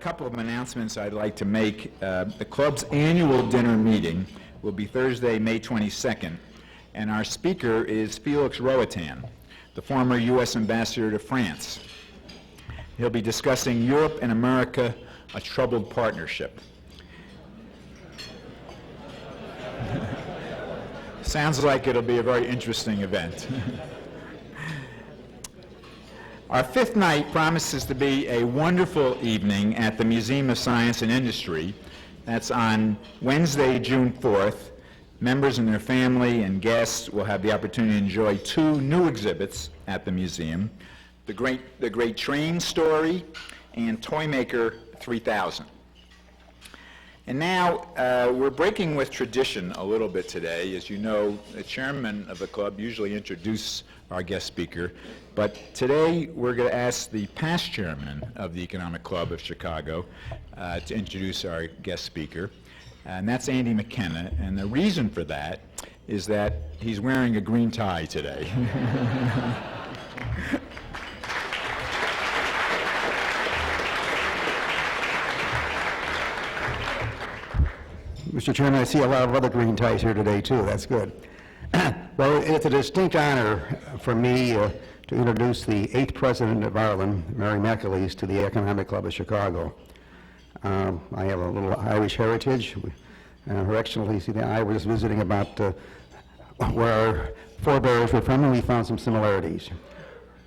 couple of announcements I'd like to make. The club's annual dinner meeting will be Thursday, May 22nd, and our speaker is Felix Roatan, the former U.S. ambassador to France. He'll be discussing Europe and America, a troubled partnership. Sounds like it'll be a very interesting event. Our fifth night promises to be a wonderful evening at the Museum of Science and Industry. That's on Wednesday, June 4th. Members and their family and guests will have the opportunity to enjoy two new exhibits at the museum, the Great Train Story and Toymaker 3000. And now, we're breaking with tradition a little bit today. As you know, the chairman of the club usually introduces our guest speaker, but today we're going to ask the past chairman of the Economic Club of Chicago to introduce our guest speaker, and that's Andy McKenna, and the reason for that is that he's wearing a green tie today. Mr. Chairman, I see a lot of other green ties here today, too. That's good. Well, it's a distinct honor for me to introduce the 8th President of Ireland, Mary McAleese, to the Economic Club of Chicago. I have a little Irish heritage. Her Excellency and I were just visiting about where our forebears were from, and we found some similarities.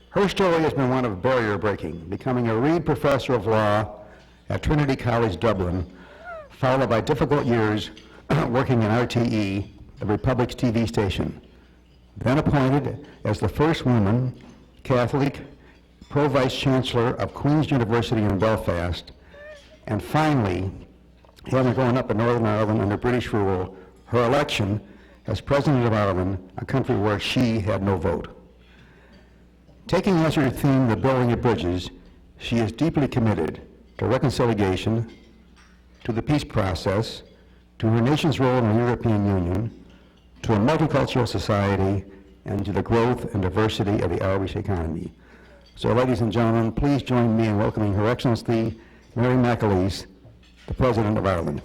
Her story has been one of barrier breaking, becoming a Reed Professor of Law at Trinity College, Dublin, followed by difficult years working in RTE, the Republic's TV station. Then appointed as the first woman, Catholic, Pro-Vice Chancellor of Queen's University in Belfast, and finally, having grown up in Northern Ireland under British rule, her election as President of Ireland, a country where she had no vote. Taking as her theme the building of bridges, she is deeply committed to reconciliation, to the peace process, to her nation's role in the European Union, to a multicultural society, and to the growth and diversity of the Irish economy. So, ladies and gentlemen, please join me in welcoming Her Excellency Mary McAleese, the President of Ireland.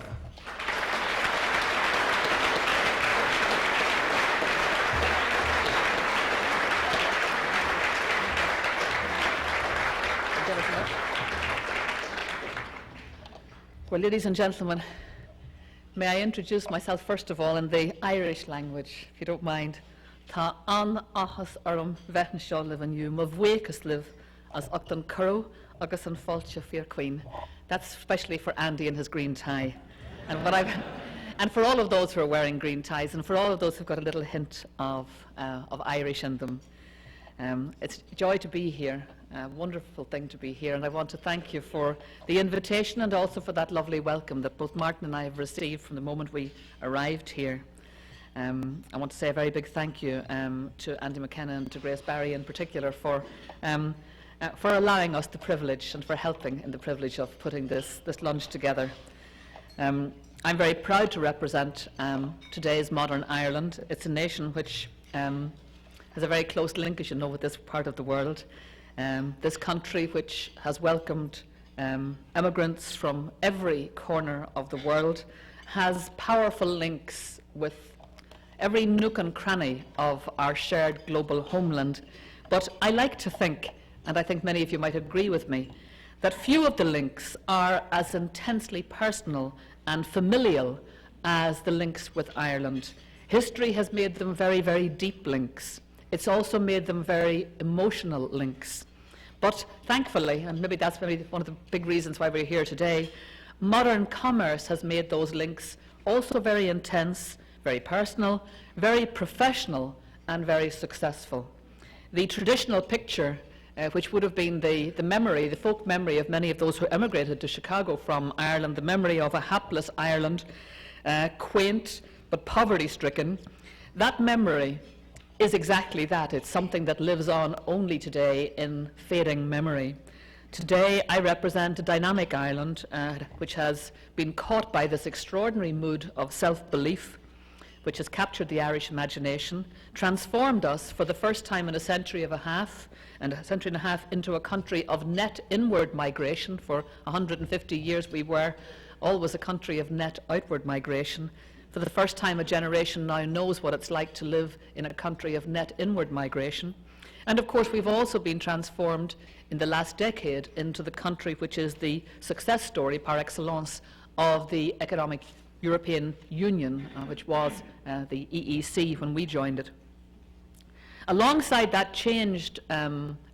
Well, ladies and gentlemen, may I introduce myself first of all in the Irish language, if you don't mind. Tá an achas orm vetn seo livan you, ma bhuacus live as octan currow agus an falcha fear queen. That's especially for Andy and his green tie. And for all of those who are wearing green ties, and for all of those who've got a little hint of Irish in them. It's a joy to be here. A wonderful thing to be here, and I want to thank you for the invitation and also for that lovely welcome that both Martin and I have received from the moment we arrived here. I want to say a very big thank you to Andy McKenna and to Grace Barry in particular for allowing us the privilege and for helping in the privilege of putting this lunch together. I'm very proud to represent today's modern Ireland. It's a nation which has a very close link, as you know, with this part of the world. This country which has welcomed immigrants from every corner of the world has powerful links with every nook and cranny of our shared global homeland. But I like to think, and I think many of you might agree with me, that few of the links are as intensely personal and familial as the links with Ireland. History has made them very, very deep links. It's also made them very emotional links. But thankfully, and maybe that's one of the big reasons why we're here today, modern commerce has made those links also very intense, very personal, very professional, and very successful. The traditional picture, which would have been the memory, the folk memory of many of those who emigrated to Chicago from Ireland, the memory of a hapless Ireland, quaint but poverty-stricken, that memory is exactly that. It's something that lives on only today in fading memory. Today I represent a dynamic Ireland which has been caught by this extraordinary mood of self-belief, which has captured the Irish imagination, transformed us for the first time in a century and a half into a country of net inward migration. For 150 years we were always a country of net outward migration. For the first time, a generation now knows what it's like to live in a country of net inward migration. And of course, we've also been transformed in the last decade into the country which is the success story par excellence of the economic European Union, which was the EEC when we joined it. Alongside that changed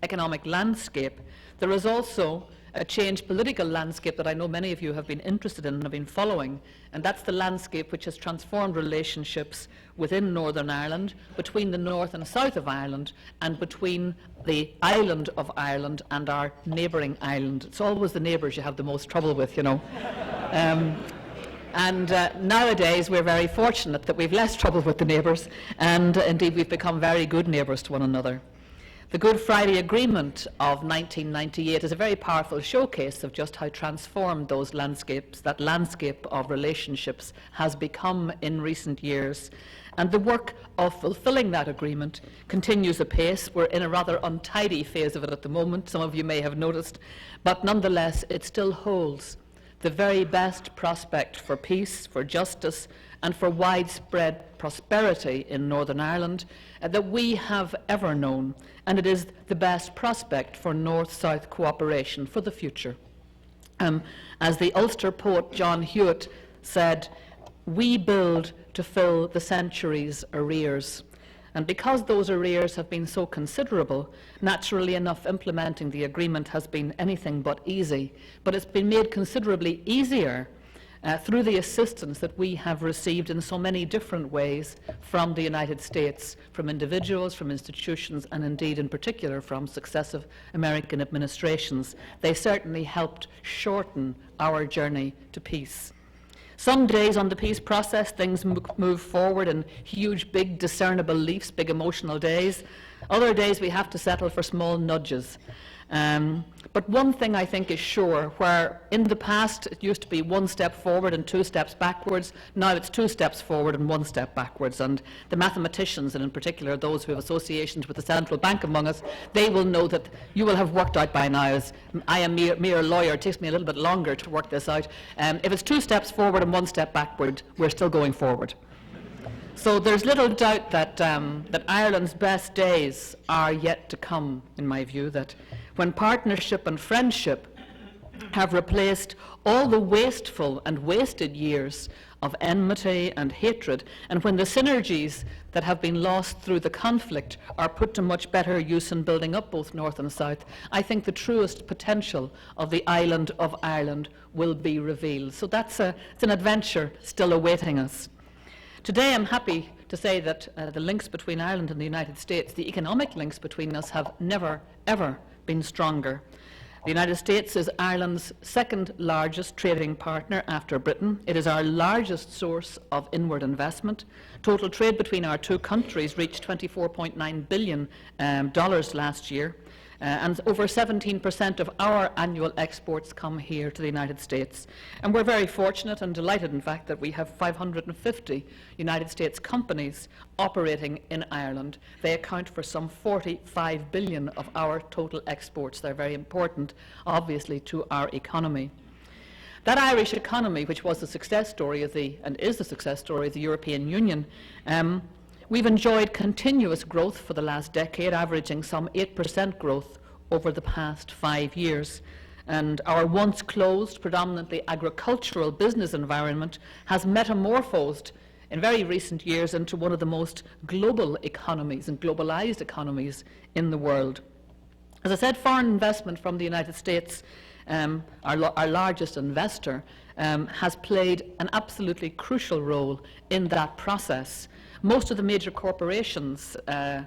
economic landscape, there is also a changed political landscape that I know many of you have been interested in and have been following, and that's the landscape which has transformed relationships within Northern Ireland, between the north and south of Ireland, and between the island of Ireland and our neighbouring island. It's always the neighbours you have the most trouble with, you know. Nowadays we're very fortunate that we've less trouble with the neighbours, and indeed we've become very good neighbours to one another. The Good Friday Agreement of 1998 is a very powerful showcase of just how transformed those landscapes, that landscape of relationships, has become in recent years. And the work of fulfilling that agreement continues apace. We're in a rather untidy phase of it at the moment, some of you may have noticed, but nonetheless it still holds the very best prospect for peace, for justice, and for widespread prosperity in Northern Ireland that we have ever known, and it is the best prospect for North-South cooperation for the future. As the Ulster poet John Hewitt said, "We build to fill the century's arrears." And because those arrears have been so considerable, naturally enough, implementing the agreement has been anything but easy. But it's been made considerably easier through the assistance that we have received in so many different ways from the United States, from individuals, from institutions, and indeed in particular from successive American administrations. They certainly helped shorten our journey to peace. Some days on the peace process, things move forward in huge, big, discernible leaps, big emotional days. Other days we have to settle for small nudges. But one thing I think is sure, where in the past it used to be one step forward and two steps backwards, now it's two steps forward and one step backwards. And the mathematicians, and in particular those who have associations with the central bank among us, they will know that you will have worked out by now, as I am mere lawyer, it takes me a little bit longer to work this out. If it's two steps forward and one step backward, we're still going forward. So there's little doubt that Ireland's best days are yet to come, in my view, that when partnership and friendship have replaced all the wasteful and wasted years of enmity and hatred, and when the synergies that have been lost through the conflict are put to much better use in building up both North and South, I think the truest potential of the island of Ireland will be revealed. So it's an adventure still awaiting us. Today I'm happy to say that the links between Ireland and the United States, the economic links between us, have never, ever been stronger. The United States is Ireland's second largest trading partner after Britain. It is our largest source of inward investment. Total trade between our two countries reached $24.9 billion last year. And over 17% of our annual exports come here to the United States. And we're very fortunate and delighted, in fact, that we have 550 United States companies operating in Ireland. They account for some 45 billion of our total exports. They're very important, obviously, to our economy. That Irish economy, which was the success story and is the success story of the European Union, we've enjoyed continuous growth for the last decade, averaging some 8% growth over the past 5 years. And our once closed, predominantly agricultural business environment has metamorphosed in very recent years into one of the most global economies and globalized economies in the world. As I said, foreign investment from the United States, our largest investor, has played an absolutely crucial role in that process. Most of the major corporations,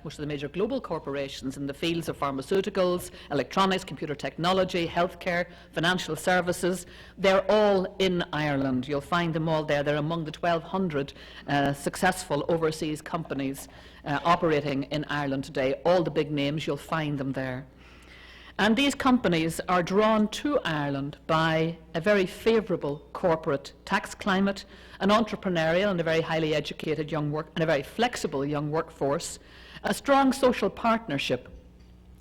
most of the major global corporations in the fields of pharmaceuticals, electronics, computer technology, healthcare, financial services, they're all in Ireland. You'll find them all there. They're among the 1,200 successful overseas companies operating in Ireland today. All the big names, you'll find them there. And these companies are drawn to Ireland by a very favourable corporate tax climate, an entrepreneurial and a very highly educated and a very flexible young workforce, a strong social partnership,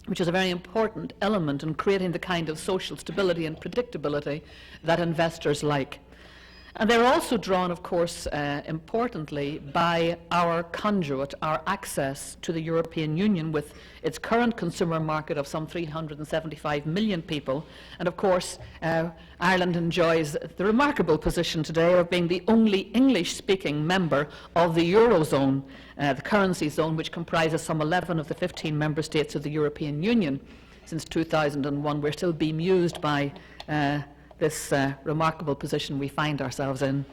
which is a very important element in creating the kind of social stability and predictability that investors like. And they're also drawn, of course, importantly, by our conduit, our access to the European Union with its current consumer market of some 375 million people. And of course, Ireland enjoys the remarkable position today of being the only English-speaking member of the Eurozone, the currency zone, which comprises some 11 of the 15 member states of the European Union. Since 2001, we're still bemused by this remarkable position we find ourselves in.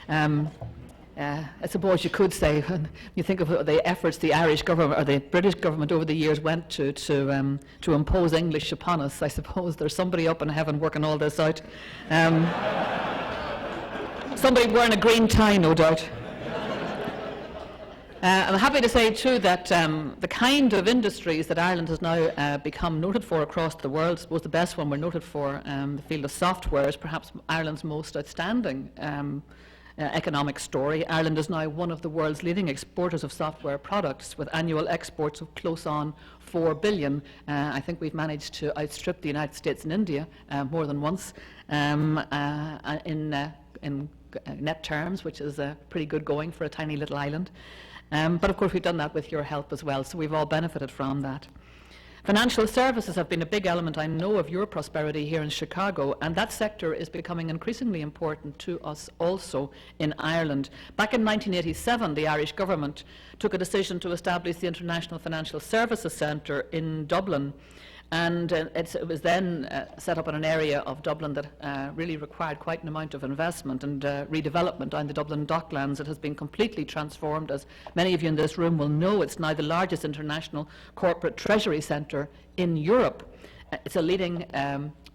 I suppose you could say, when you think of the efforts the Irish government or the British government over the years went to impose English upon us, I suppose there's somebody up in heaven working all this out. Somebody wearing a green tie, no doubt. I'm happy to say too that the kind of industries that Ireland has now become noted for across the world, I suppose the best one we're noted for, the field of software, is perhaps Ireland's most outstanding economic story. Ireland is now one of the world's leading exporters of software products, with annual exports of close on 4 billion. I think we've managed to outstrip the United States and India more than once in net terms, which is pretty good going for a tiny little island. But of course we've done that with your help as well, so we've all benefited from that. Financial services have been a big element, I know, of your prosperity here in Chicago, and that sector is becoming increasingly important to us also in Ireland. Back in 1987, the Irish government took a decision to establish the International Financial Services Centre in Dublin, and it was then set up in an area of Dublin that really required quite an amount of investment and redevelopment on the Dublin Docklands. It has been completely transformed. As many of you in this room will know, it's now the largest international corporate treasury centre in Europe. It's a leading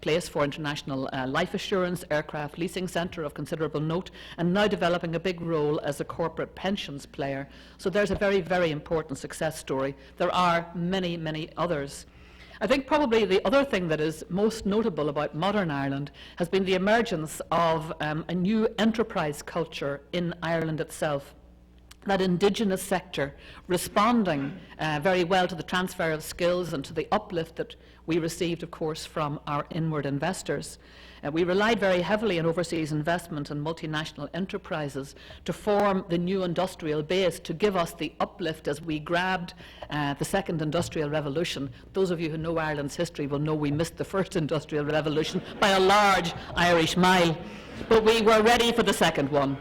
place for international life assurance, aircraft leasing centre of considerable note, and now developing a big role as a corporate pensions player. So there's a very, very important success story. There are many, many others. I think probably the other thing that is most notable about modern Ireland has been the emergence of a new enterprise culture in Ireland itself. That indigenous sector responding very well to the transfer of skills and to the uplift that we received, of course, from our inward investors. We relied very heavily on overseas investment and multinational enterprises to form the new industrial base, to give us the uplift as we grabbed the second industrial revolution. Those of you who know Ireland's history will know we missed the first industrial revolution by a large Irish mile. But we were ready for the second one.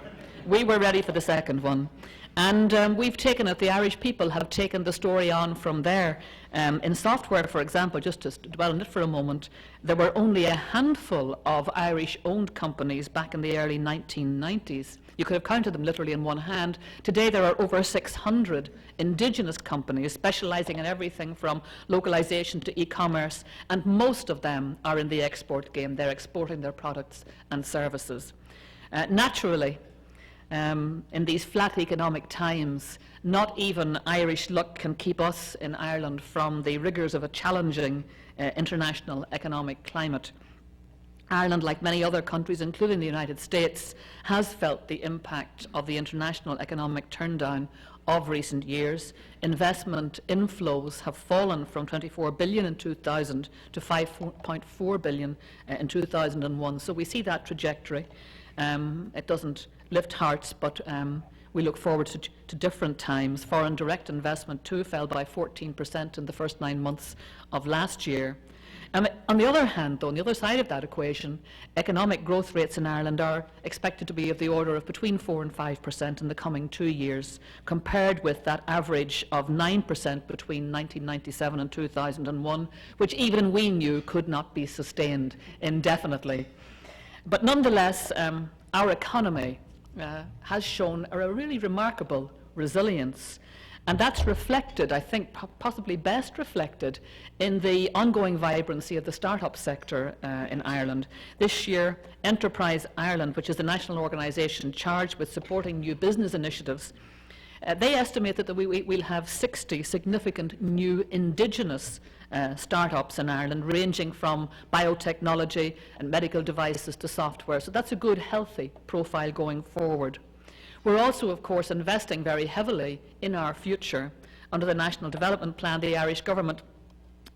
We were ready for the second one. And we've taken it, the Irish people have taken the story on from there. In software, for example, just to dwell on it for a moment, there were only a handful of Irish-owned companies back in the early 1990s. You could have counted them literally in one hand. Today there are over 600 indigenous companies specialising in everything from localisation to e-commerce, and most of them are in the export game. They're exporting their products and services. Naturally, in these flat economic times, not even Irish luck can keep us in Ireland from the rigours of a challenging international economic climate. Ireland, like many other countries, including the United States, has felt the impact of the international economic turndown of recent years. Investment inflows have fallen from 24 billion in 2000 to 5.4 billion in 2001. So we see that trajectory. It doesn't lift hearts, but we look forward to different times. Foreign direct investment too fell by 14% in the first 9 months of last year. On the other hand, though, on the other side of that equation, economic growth rates in Ireland are expected to be of the order of between 4 and 5% in the coming 2 years, compared with that average of 9% between 1997 and 2001, which even we knew could not be sustained indefinitely. But nonetheless, our economy has shown a really remarkable resilience. And that's reflected, I think, possibly best reflected in the ongoing vibrancy of the start-up sector in Ireland. This year, Enterprise Ireland, which is the national organisation charged with supporting new business initiatives, They estimate that we'll have 60 significant new indigenous startups in Ireland, ranging from biotechnology and medical devices to software. So that's a good, healthy profile going forward. We're also, of course, investing very heavily in our future. Under the National Development Plan, the Irish Government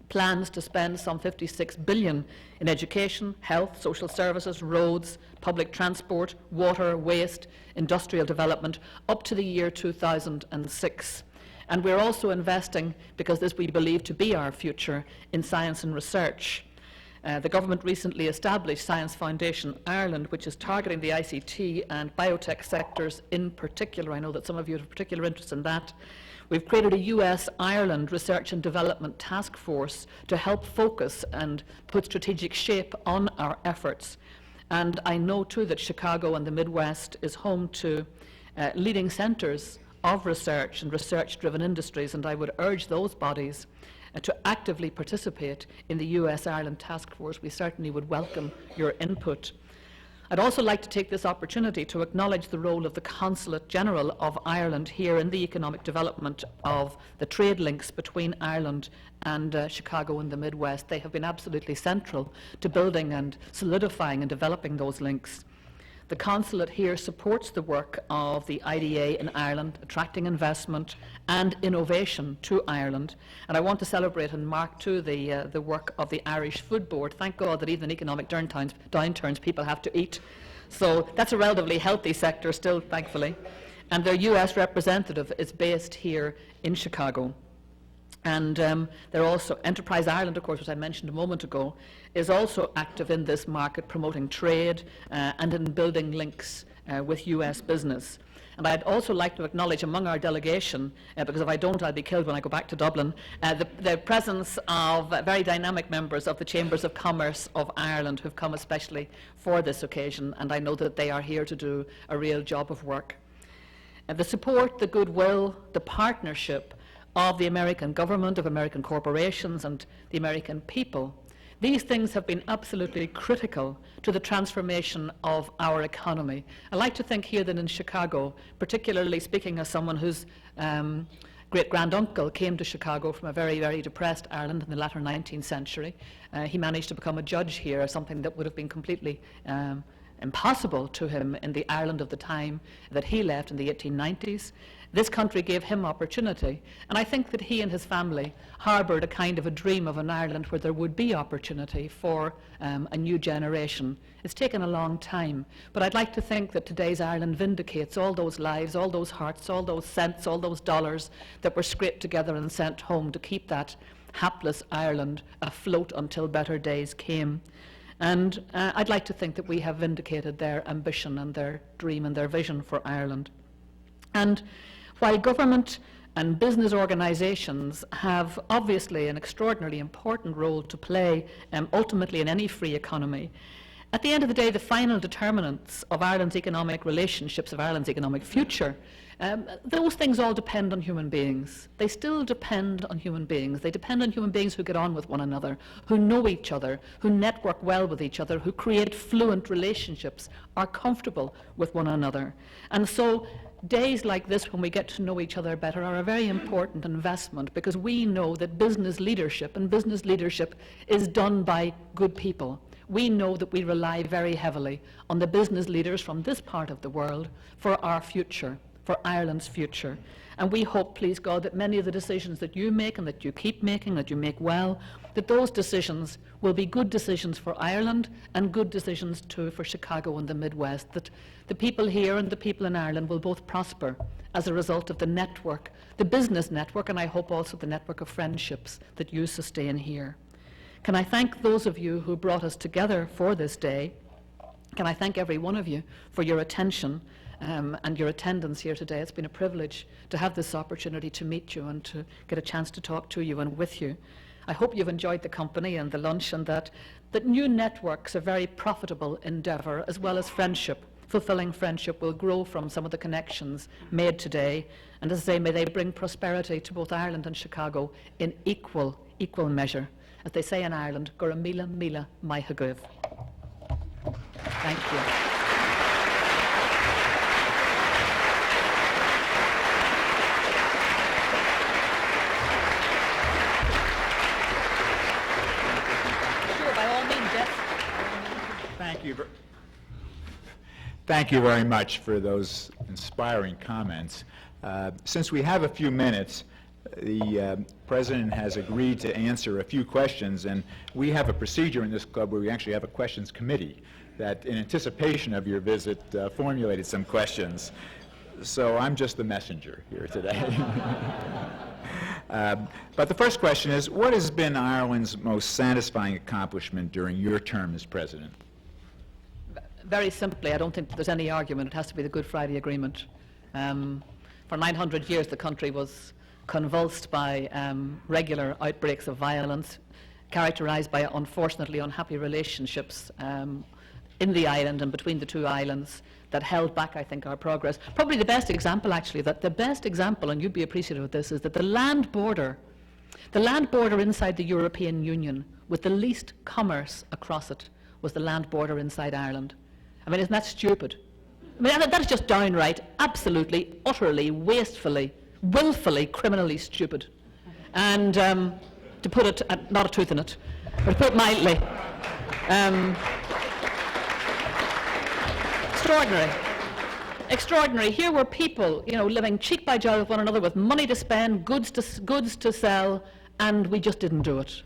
plans to spend some 56 billion in education, health, social services, roads, public transport, water, waste, industrial development, up to the year 2006. And we're also investing, because this we believe to be our future, in science and research. The government recently established Science Foundation Ireland, which is targeting the ICT and biotech sectors in particular. I know that some of you have particular interest in that. We've created a US-Ireland Research and Development Task Force to help focus and put strategic shape on our efforts. And I know too that Chicago and the Midwest is home to leading centres of research and research-driven industries, and I would urge those bodies to actively participate in the US-Ireland Task Force. We certainly would welcome your input. I'd also like to take this opportunity to acknowledge the role of the Consulate General of Ireland here in the economic development of the trade links between Ireland and Chicago and the Midwest. They have been absolutely central to building and solidifying and developing those links. The Consulate here supports the work of the IDA in Ireland, attracting investment and innovation to Ireland. And I want to celebrate and mark too the work of the Irish Food Board. Thank God that even in economic downturns people have to eat. So that's a relatively healthy sector still, thankfully. And their US representative is based here in Chicago. And they're also, Enterprise Ireland, of course, which I mentioned a moment ago, is also active in this market, promoting trade and in building links with US business. And I'd also like to acknowledge among our delegation, because if I don't I'll be killed when I go back to Dublin, the presence of very dynamic members of the Chambers of Commerce of Ireland who've come especially for this occasion, and I know that they are here to do a real job of work. The support, the goodwill, the partnership of the American government, of American corporations and the American people. These things have been absolutely critical to the transformation of our economy. I like to think here that in Chicago, particularly speaking as someone whose great-granduncle came to Chicago from a very, very depressed Ireland in the latter 19th century. He managed to become a judge here, something that would have been completely impossible to him in the Ireland of the time that he left in the 1890s. This country gave him opportunity, and I think that he and his family harboured a kind of a dream of an Ireland where there would be opportunity for a new generation. It's taken a long time, but I'd like to think that today's Ireland vindicates all those lives, all those hearts, all those cents, all those dollars that were scraped together and sent home to keep that hapless Ireland afloat until better days came. And I'd like to think that we have vindicated their ambition and their dream and their vision for Ireland. And while government and business organisations have obviously an extraordinarily important role to play ultimately in any free economy, at the end of the day, the final determinants of Ireland's economic relationships, of Ireland's economic future, those things all depend on human beings. They still depend on human beings. They depend on human beings who get on with one another, who know each other, who network well with each other, who create fluent relationships, are comfortable with one another. And so days like this, when we get to know each other better, are a very important investment, because we know that business leadership is done by good people. We know that we rely very heavily on the business leaders from this part of the world for our future, for Ireland's future. And we hope, please God, that many of the decisions that you make and that you keep making, that you make well, that those decisions will be good decisions for Ireland and good decisions too for Chicago and the Midwest, that the people here and the people in Ireland will both prosper as a result of the network, the business network, and I hope also the network of friendships that you sustain here. Can I thank those of you who brought us together for this day? Can I thank every one of you for your attention and your attendance here today? It's been a privilege to have this opportunity to meet you and to get a chance to talk to you and with you. I hope you've enjoyed the company and the lunch, and that new networks are a very profitable endeavour, as well as friendship. Fulfilling friendship will grow from some of the connections made today. And as I say, may they bring prosperity to both Ireland and Chicago in equal measure. As they say in Ireland, Gura Mila Mila Mai Haguf. Thank you. Thank you very much for those inspiring comments. Since we have a few minutes, the President has agreed to answer a few questions, and we have a procedure in this club where we actually have a questions committee that, in anticipation of your visit, formulated some questions. So I'm just the messenger here today. But the first question is, what has been Ireland's most satisfying accomplishment during your term as President? Very simply, I don't think there's any argument. It has to be the Good Friday Agreement. For 900 years, the country was convulsed by regular outbreaks of violence, characterised by, unfortunately, unhappy relationships in the island and between the two islands that held back, I think, our progress. Probably the best example, actually, and you'd be appreciative of this, is that the land border inside the European Union with the least commerce across it was the land border inside Ireland. I mean, isn't that stupid? I mean, that is just downright, absolutely, utterly, wastefully, willfully, criminally stupid. And to put it, not a tooth in it, but to put it mildly, extraordinary. Here were people, living cheek by jowl with one another, with money to spend, goods to sell, and we just didn't do it.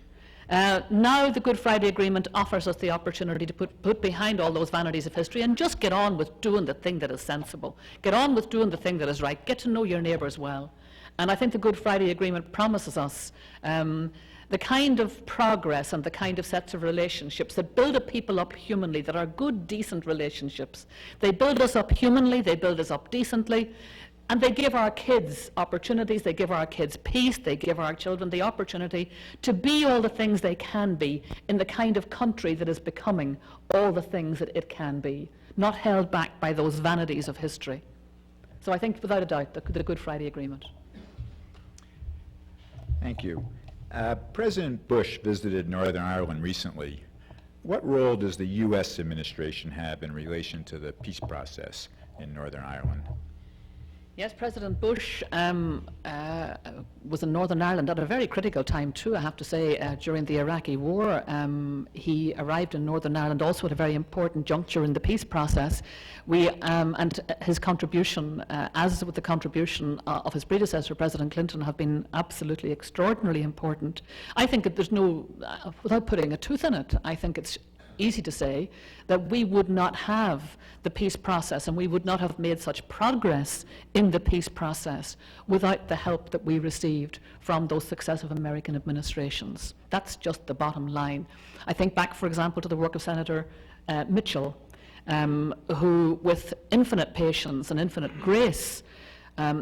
Now the Good Friday Agreement offers us the opportunity to put behind all those vanities of history and just get on with doing the thing that is sensible. Get on with doing the thing that is right. Get to know your neighbours well. And I think the Good Friday Agreement promises us the kind of progress and the kind of sets of relationships that build a people up humanly, that are good, decent relationships. They build us up humanly, they build us up decently, and they give our kids opportunities, they give our kids peace, they give our children the opportunity to be all the things they can be in the kind of country that is becoming all the things that it can be, not held back by those vanities of history. So I think, without a doubt, the Good Friday Agreement. Thank you. President Bush visited Northern Ireland recently. What role does the U.S. administration have in relation to the peace process in Northern Ireland? Yes, President Bush was in Northern Ireland at a very critical time too, I have to say, during the Iraqi war. He arrived in Northern Ireland also at a very important juncture in the peace process. And his contribution, as with the contribution of his predecessor, President Clinton, have been absolutely extraordinarily important. I think that there's no, without putting a tooth in it, I think it's easy to say that we would not have the peace process and we would not have made such progress in the peace process without the help that we received from those successive American administrations. That's just the bottom line. I think back, for example, to the work of Senator Mitchell, who, with infinite patience and infinite grace,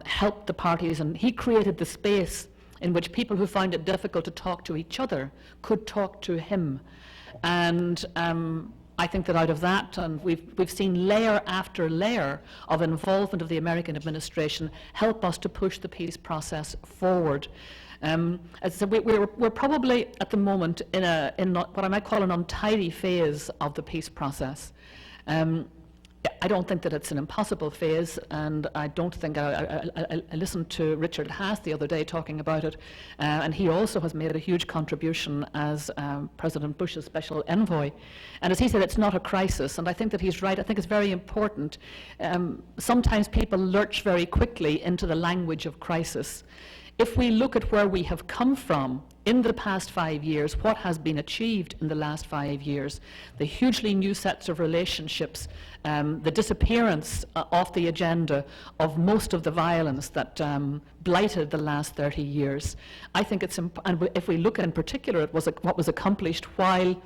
helped the parties, and he created the space in which people who found it difficult to talk to each other could talk to him. And I think that out of that, and we've seen layer after layer of involvement of the American administration help us to push the peace process forward. As I said, we're probably at the moment in what I might call an untidy phase of the peace process. I don't think that it's an impossible phase, and I don't think I listened to Richard Haas the other day talking about it, and he also has made a huge contribution as President Bush's special envoy. And as he said, it's not a crisis, and I think that he's right. I think it's very important. Sometimes people lurch very quickly into the language of crisis. If we look at where we have come from in the past 5 years, what has been achieved in the last 5 years, the hugely new sets of relationships, the disappearance off the agenda of most of the violence that blighted the last 30 years. I think it's, and if we look in particular at what was accomplished while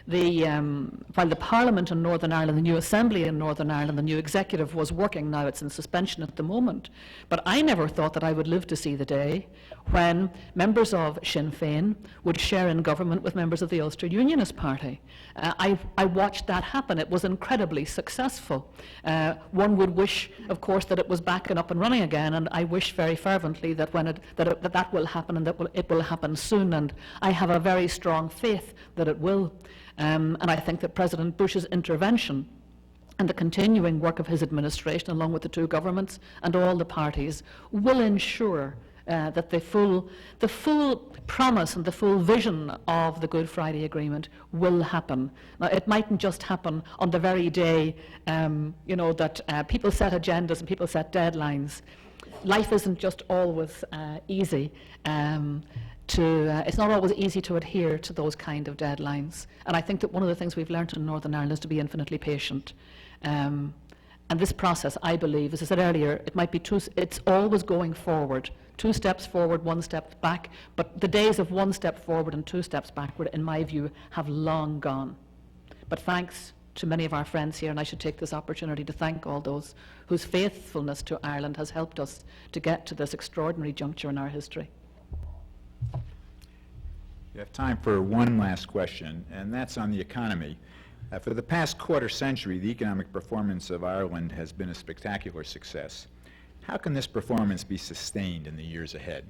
the Parliament in Northern Ireland, the new Assembly in Northern Ireland, the new executive was working. Now it's in suspension at the moment. But I never thought that I would live to see the day when members of Sinn Féin would share in government with members of the Ulster Unionist Party. I watched that happen. It was incredibly successful. One would wish, of course, that it was back and up and running again, and I wish very fervently that that will happen, and that it will happen soon, and I have a very strong faith that it will. And I think that President Bush's intervention and the continuing work of his administration, along with the two governments and all the parties, will ensure that the full promise and the full vision of the Good Friday Agreement will happen. Now, it mightn't just happen on the very day, that people set agendas and people set deadlines. Life isn't just always easy. It's not always easy to adhere to those kind of deadlines. And I think that one of the things we've learned in Northern Ireland is to be infinitely patient. And this process, I believe, as I said earlier, it might be it's always going forward. 2 steps forward, 1 step back. But the days of 1 step forward and 2 steps backward, in my view, have long gone. But thanks to many of our friends here, and I should take this opportunity to thank all those whose faithfulness to Ireland has helped us to get to this extraordinary juncture in our history. We have time for one last question, and that's on the economy. For the past quarter century, the economic performance of Ireland has been a spectacular success. How can this performance be sustained in the years ahead?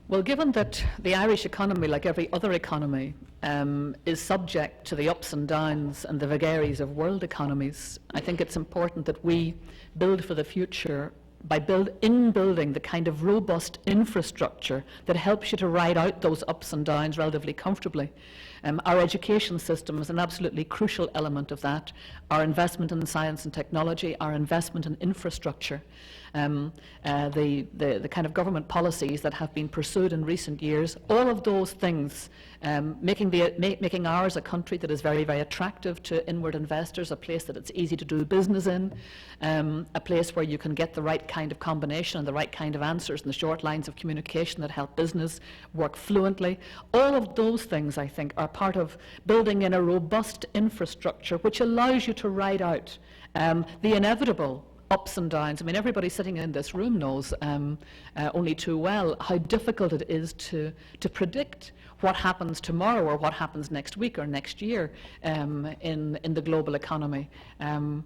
Well, given that the Irish economy, like every other economy, is subject to the ups and downs and the vagaries of world economies, I think it's important that we build for the future by building the kind of robust infrastructure that helps you to ride out those ups and downs relatively comfortably. Our education system is an absolutely crucial element of that. Our investment in science and technology, our investment in infrastructure, the kind of government policies that have been pursued in recent years, all of those things, making ours a country that is very, very attractive to inward investors, a place that it's easy to do business in, a place where you can get the right kind of combination and the right kind of answers and the short lines of communication that help business work fluently. All of those things, I think, are part of building in a robust infrastructure which allows you to ride out the inevitable ups and downs. I mean, everybody sitting in this room knows only too well how difficult it is to predict what happens tomorrow or what happens next week or next year in the global economy. 2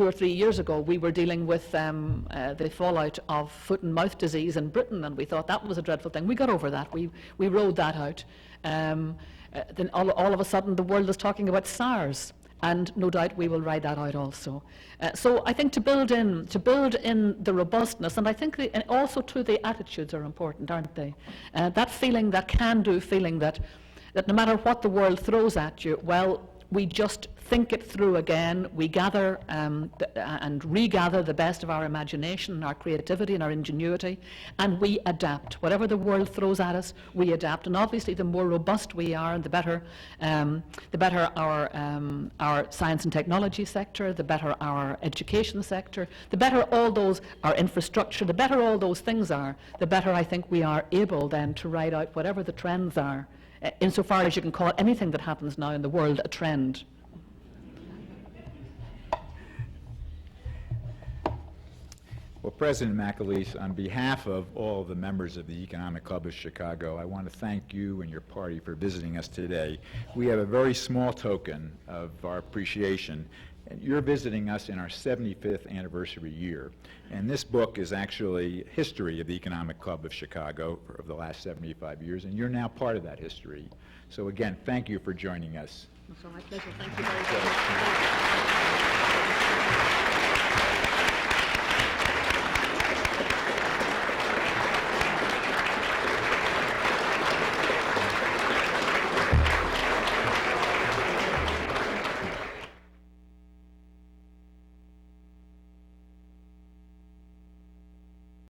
or 3 years ago, we were dealing with the fallout of foot and mouth disease in Britain, and we thought that was a dreadful thing. We got over that. We rode that out. Then all of a sudden, the world is talking about SARS. And no doubt we will ride that out also. So I think to build in the robustness, and I think and also too the attitudes are important, aren't they? That feeling, that can-do feeling that no matter what the world throws at you, well, we just think it through again. We gather and regather the best of our imagination, and our creativity and our ingenuity, and we adapt. Whatever the world throws at us, we adapt. And obviously, the more robust we are, and the better our science and technology sector, the better our education sector, the better our infrastructure, the better all those things are, the better I think we are able then to ride out whatever the trends are, insofar as you can call anything that happens now in the world a trend. Well, President McAleese, on behalf of all the members of the Economic Club of Chicago, I want to thank you and your party for visiting us today. We have a very small token of our appreciation. You're visiting us in our 75th anniversary year. And this book is actually history of the Economic Club of Chicago for the last 75 years, and you're now part of that history. So again, thank you for joining us. It's my pleasure. Thank you very much.